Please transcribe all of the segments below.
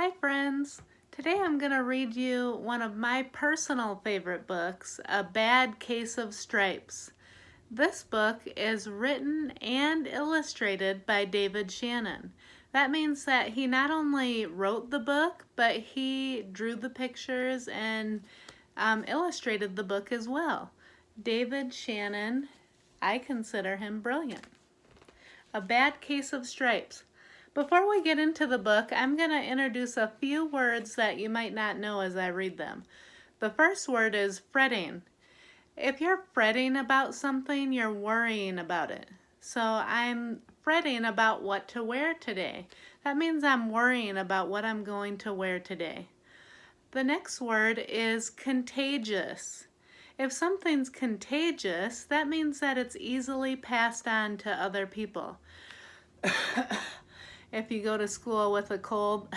Hi friends! Today I'm going to read you one of my personal favorite books, A Bad Case of Stripes. This book is written and illustrated by David Shannon. That means that he not only wrote the book, but he drew the pictures and illustrated the book as well. David Shannon, I consider him brilliant. A Bad Case of Stripes. Before we get into the book, I'm going to introduce a few words that you might not know as I read them. The first word is fretting. If you're fretting about something, you're worrying about it. So I'm fretting about what to wear today. That means I'm worrying about what I'm going to wear today. The next word is contagious. If something's contagious, that means that it's easily passed on to other people. If you go to school with a cold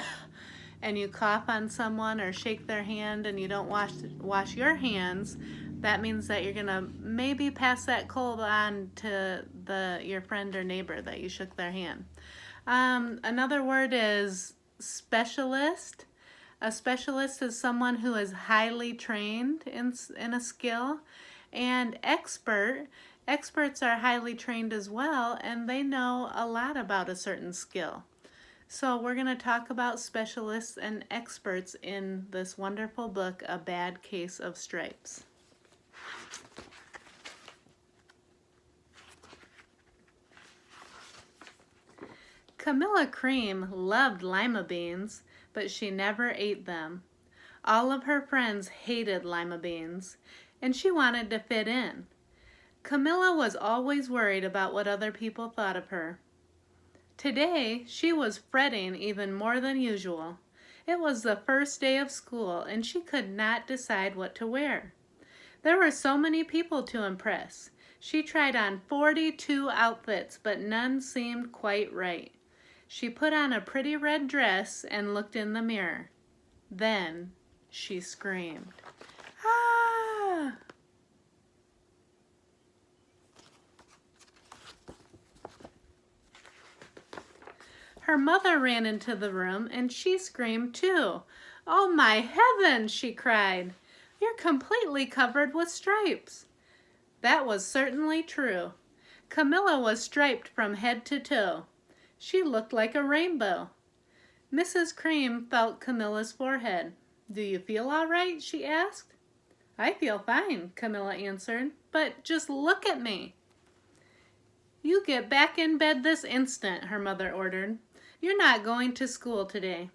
and you cough on someone or shake their hand and you don't wash your hands, that means that you're gonna maybe pass that cold on to your friend or neighbor that you shook their hand. Another word is specialist. A specialist is someone who is highly trained in a skill, and expert. Experts are highly trained as well, and they know a lot about a certain skill. So we're going to talk about specialists and experts in this wonderful book, A Bad Case of Stripes. Camilla Cream loved lima beans, but she never ate them. All of her friends hated lima beans, and she wanted to fit in. Camilla was always worried about what other people thought of her. Today, she was fretting even more than usual. It was the first day of school, and she could not decide what to wear. There were so many people to impress. She tried on 42 outfits, but none seemed quite right. She put on a pretty red dress and looked in the mirror. Then she screamed, "Ah!" Her mother ran into the room and she screamed too. "Oh my heavens!" she cried. "You're completely covered with stripes." That was certainly true. Camilla was striped from head to toe. She looked like a rainbow. Mrs. Cream felt Camilla's forehead. "Do you feel all right?" she asked. "I feel fine," Camilla answered, "but just look at me." "You get back in bed this instant," her mother ordered. "You're not going to school today."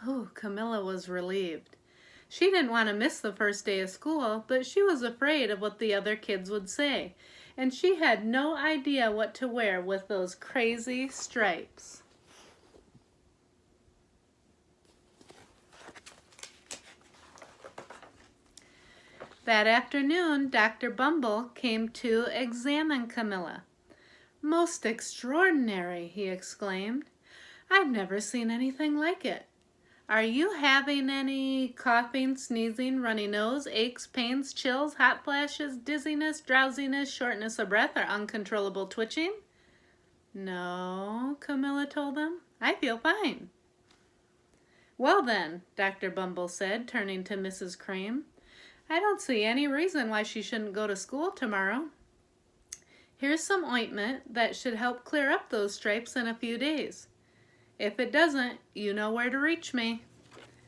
Oh, Camilla was relieved. She didn't want to miss the first day of school, but she was afraid of what the other kids would say, and she had no idea what to wear with those crazy stripes. That afternoon, Dr. Bumble came to examine Camilla. "Most extraordinary," he exclaimed. "I've never seen anything like it. Are you having any coughing, sneezing, runny nose, aches, pains, chills, hot flashes, dizziness, drowsiness, shortness of breath, or uncontrollable twitching?" "No," Camilla told him. "I feel fine." "Well then," Dr. Bumble said, turning to Mrs. Cream, "I don't see any reason why she shouldn't go to school tomorrow. Here's some ointment that should help clear up those stripes in a few days. If it doesn't, you know where to reach me."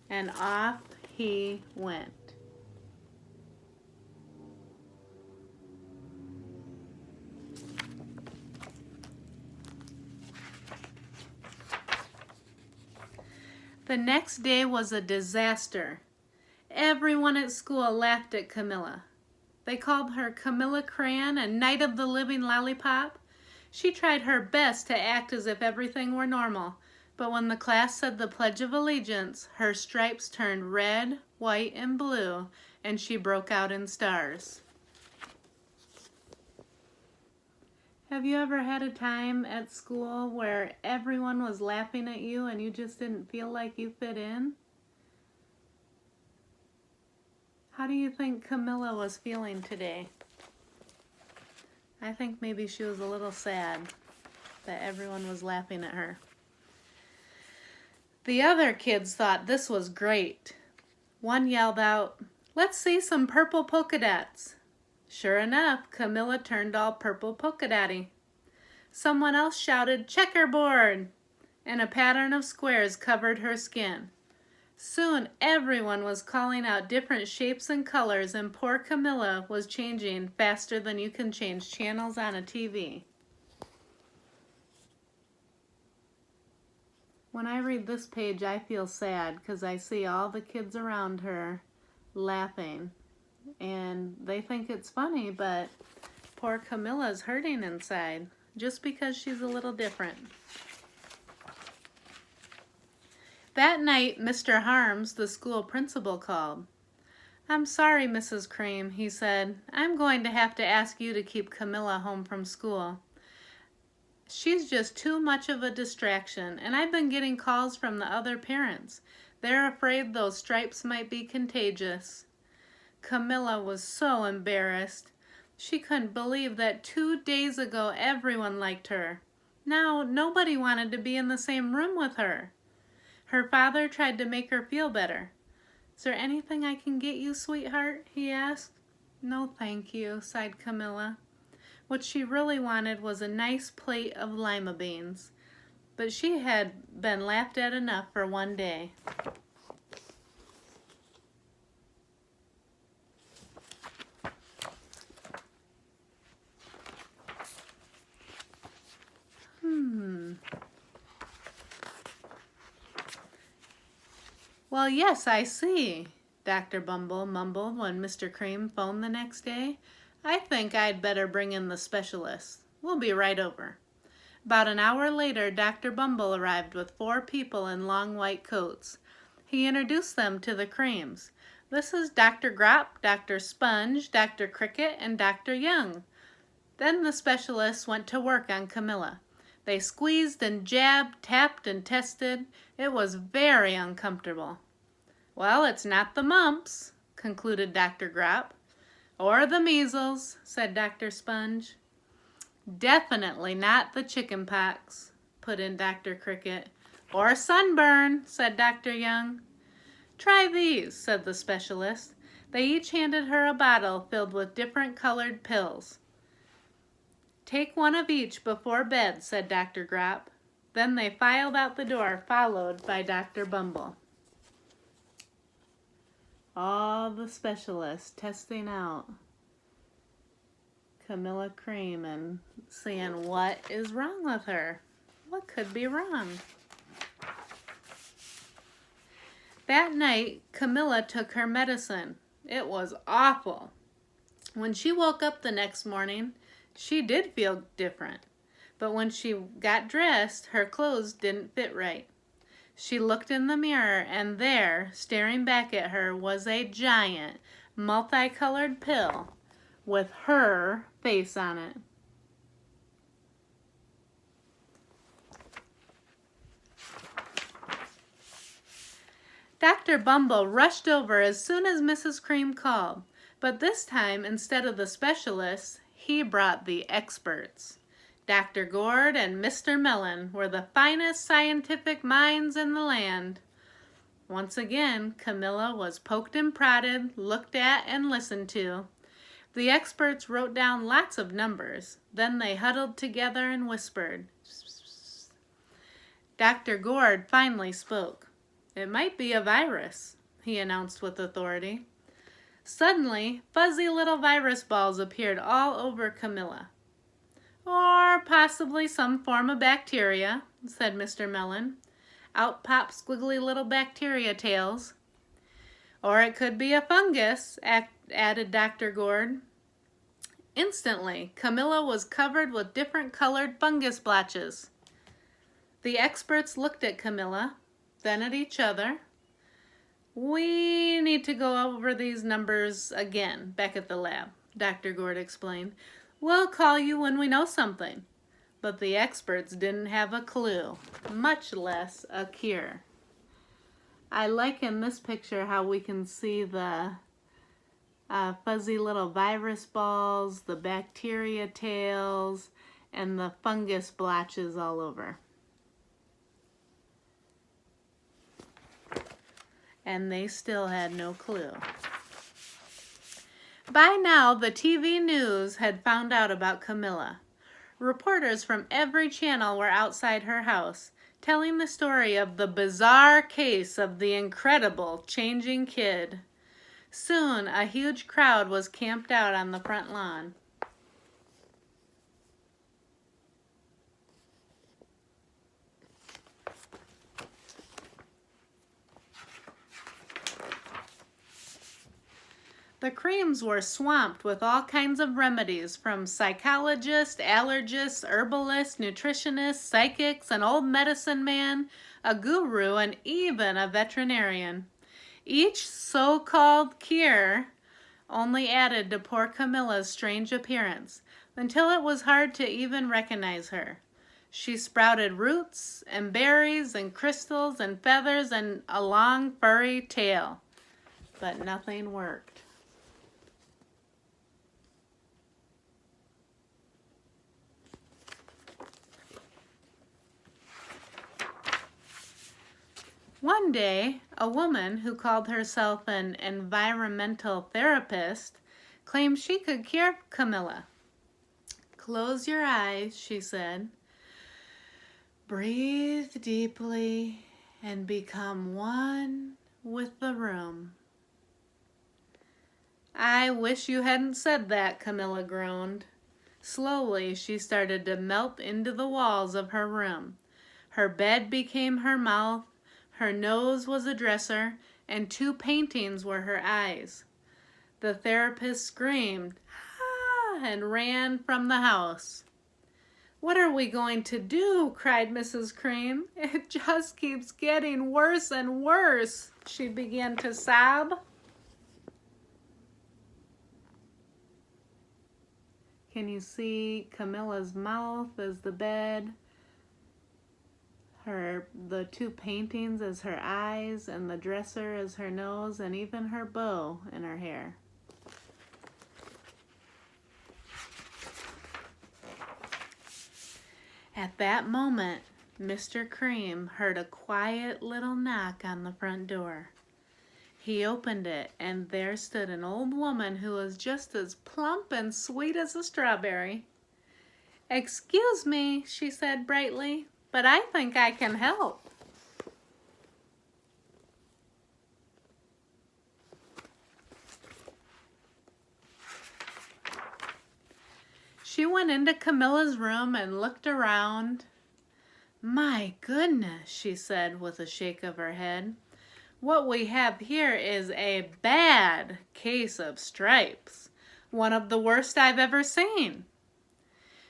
And off he went. The next day was a disaster. Everyone at school laughed at Camilla. They called her Camilla Crayon and Night of the Living Lollipop. She tried her best to act as if everything were normal, but when the class said the Pledge of Allegiance, her stripes turned red, white, and blue, and she broke out in stars. Have you ever had a time at school where everyone was laughing at you and you just didn't feel like you fit in? How do you think Camilla was feeling today? I think maybe she was a little sad that everyone was laughing at her. The other kids thought this was great. One yelled out, "Let's see some purple polka dots." Sure enough, Camilla turned all purple polka dotty. Someone else shouted, "Checkerboard!" and a pattern of squares covered her skin. Soon everyone was calling out different shapes and colors, and poor Camilla was changing faster than you can change channels on a TV. When I read this page, I feel sad because I see all the kids around her laughing, and they think it's funny, but poor Camilla's hurting inside just because she's a little different. That night, Mr. Harms, the school principal, called. "I'm sorry, Mrs. Cream," he said. "I'm going to have to ask you to keep Camilla home from school. She's just too much of a distraction, and I've been getting calls from the other parents. They're afraid those stripes might be contagious." Camilla was so embarrassed. She couldn't believe that 2 days ago everyone liked her. Now nobody wanted to be in the same room with her. Her father tried to make her feel better. "Is there anything I can get you, sweetheart?" he asked. "No, thank you," sighed Camilla. What she really wanted was a nice plate of lima beans, but she had been laughed at enough for one day. "Well, yes, I see," Dr. Bumble mumbled when Mr. Cream phoned the next day. "I think I'd better bring in the specialist. We'll be right over." About an hour later, Dr. Bumble arrived with 4 people in long white coats. He introduced them to the Creams. "This is Dr. Grop, Dr. Sponge, Dr. Cricket, and Dr. Young." Then the specialist went to work on Camilla. They squeezed and jabbed, tapped and tested. It was very uncomfortable. "Well, it's not the mumps," concluded Dr. Grop. "Or the measles," said Dr. Sponge. "Definitely not the chicken pox," put in Dr. Cricket. "Or sunburn," said Dr. Young. "Try these," said the specialist. They each handed her a bottle filled with different colored pills. "Take one of each before bed," said Dr. Grop. Then they filed out the door, followed by Dr. Bumble. All the specialists testing out Camilla Cream and seeing what is wrong with her. What could be wrong? That night, Camilla took her medicine. It was awful. When she woke up the next morning, she did feel different. But when she got dressed, her clothes didn't fit right. She looked in the mirror, and there, staring back at her, was a giant, multicolored pill with her face on it. Dr. Bumble rushed over as soon as Mrs. Cream called, but this time, instead of the specialists, he brought the experts. Dr. Gourd and Mr. Mellon were the finest scientific minds in the land. Once again, Camilla was poked and prodded, looked at, and listened to. The experts wrote down lots of numbers. Then they huddled together and whispered. Dr. Gourd finally spoke. "It might be a virus," he announced with authority. Suddenly, fuzzy little virus balls appeared all over Camilla. "Or possibly some form of bacteria," said Mr. Mellon. Out popped squiggly little bacteria tails. "Or it could be a fungus," added Dr. Gourd. Instantly, Camilla was covered with different colored fungus blotches. The experts looked at Camilla, then at each other. "We need to go over these numbers again back at the lab," Dr. Gourd explained. "We'll call you when we know something." But the experts didn't have a clue, much less a cure. I like in this picture how we can see the fuzzy little virus balls, the bacteria tails, and the fungus blotches all over. And they still had no clue. By now, the TV news had found out about Camilla. Reporters from every channel were outside her house, telling the story of the bizarre case of the incredible changing kid. Soon, a huge crowd was camped out on the front lawn. The Creams were swamped with all kinds of remedies from psychologists, allergists, herbalists, nutritionists, psychics, an old medicine man, a guru, and even a veterinarian. Each so-called cure only added to poor Camilla's strange appearance, until it was hard to even recognize her. She sprouted roots and berries and crystals and feathers and a long furry tail, but nothing worked. One day, a woman who called herself an environmental therapist claimed she could cure Camilla. "Close your eyes," she said. "Breathe deeply and become one with the room." "I wish you hadn't said that," Camilla groaned. Slowly, she started to melt into the walls of her room. Her bed became her mouth. Her nose was a dresser, and 2 paintings were her eyes. The therapist screamed, "Ah!" and ran from the house. "What are we going to do?" cried Mrs. Cream. "It just keeps getting worse and worse," she began to sob. Can you see Camilla's mouth as the bed? The 2 paintings as her eyes, and the dresser as her nose, and even her bow in her hair. At that moment, Mr. Cream heard a quiet little knock on the front door. He opened it, and there stood an old woman who was just as plump and sweet as a strawberry. "Excuse me," she said brightly, "but I think I can help." She went into Camilla's room and looked around. "My goodness," she said with a shake of her head. "What we have here is a bad case of stripes. One of the worst I've ever seen."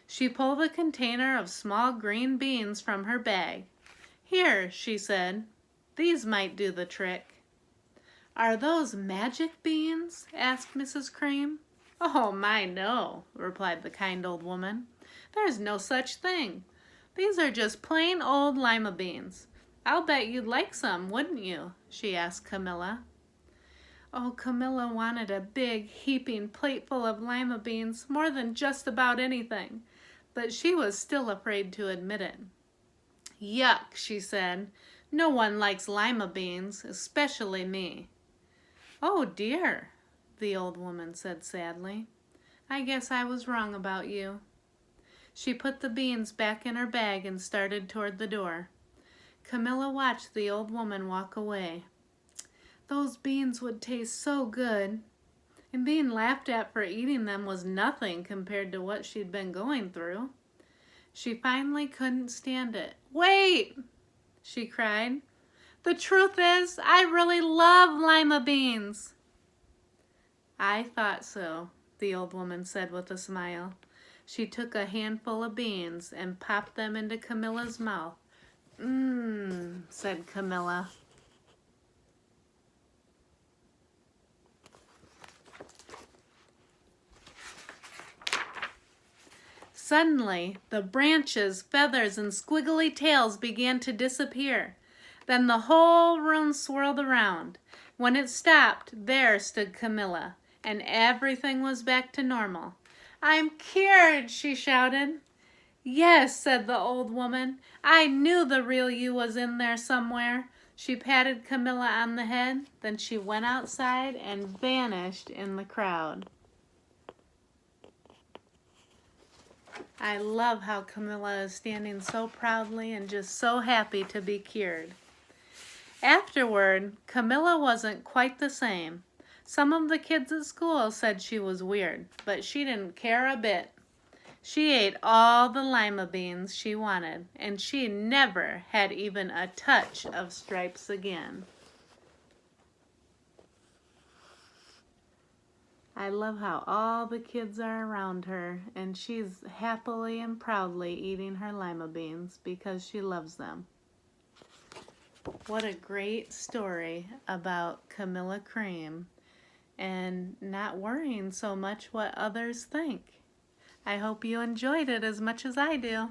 She pulled a container of small green beans from her bag. "Here," she said, "these might do the trick." "Are those magic beans?" asked Mrs. Cream. "Oh my, no," replied the kind old woman. "There's no such thing. These are just plain old lima beans. I'll bet you'd like some, wouldn't you?" she asked Camilla. Oh, Camilla wanted a big, heaping plateful of lima beans more than just about anything, but she was still afraid to admit it. "Yuck," she said. "No one likes lima beans, especially me." "Oh dear," the old woman said sadly. "I guess I was wrong about you." She put the beans back in her bag and started toward the door. Camilla watched the old woman walk away. Those beans would taste so good, and being laughed at for eating them was nothing compared to what she'd been going through. She finally couldn't stand it. "Wait!" she cried. "The truth is, I really love lima beans." "I thought so," the old woman said with a smile. She took a handful of beans and popped them into Camilla's mouth. "Mmm," said Camilla. Suddenly, the branches, feathers, and squiggly tails began to disappear. Then the whole room swirled around. When it stopped, there stood Camilla, and everything was back to normal. "I'm cured!" she shouted. "Yes," said the old woman. "I knew the real you was in there somewhere. She patted Camilla on the head, then she went outside and vanished in the crowd. I love how Camilla is standing so proudly and just so happy to be cured. Afterward, Camilla wasn't quite the same. Some of the kids at school said she was weird, but she didn't care a bit. She ate all the lima beans she wanted, and she never had even a touch of stripes again. I love how all the kids are around her, and she's happily and proudly eating her lima beans because she loves them. What a great story about Camilla Cream and not worrying so much what others think. I hope you enjoyed it as much as I do.